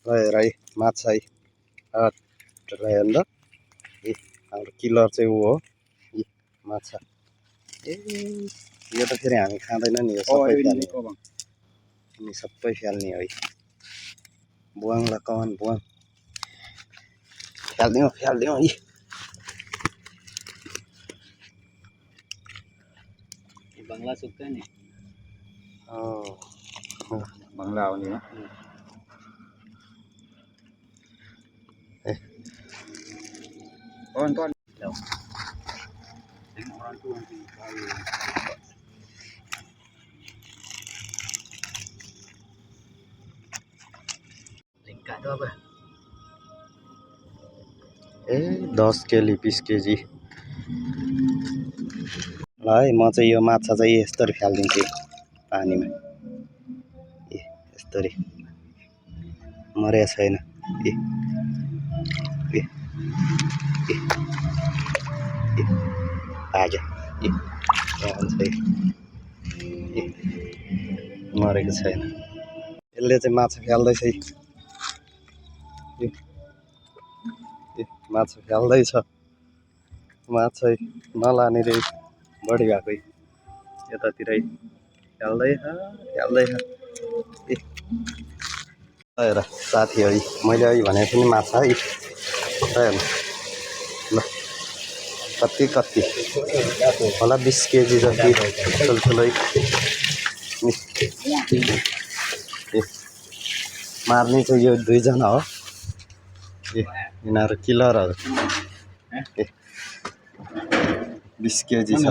रहेर है माछा है रह्यो नि त हाम्रो किलर चाहिँ ऊ हो माछा ए यो त फेरि हामी खाँदैन नि यो सबै फाल्ने सबै फाल्ने है बुवाङला कमान बुवाङ फालिदिउँ है बंगला सुक्का नि बंगला आउने हो ए 10 केजी 20 केजी ल है म चाहिँ यो माछा चाहिँ यस्तरी फालिदिन्छु पानीमा ए यस्तरी मरेको छैन ए ए ए भाग्यो ए ए मरेको छैन यसले चाहिँ माछा फाल्दैछ ए माछा फाल्दैछ माछा नलाने रे बढी भएको यतातिरै फाल्दैछ ए हेर साथी है मैले अघि भनेको थिएँ नि माछा है हेर्नु ल कति होला 20 केजी जति ठुल्ठुलै ए मार्ने चाहिँ यो दुईजना हो ए यिनीहरू किलरहरू ए 20 केजी छ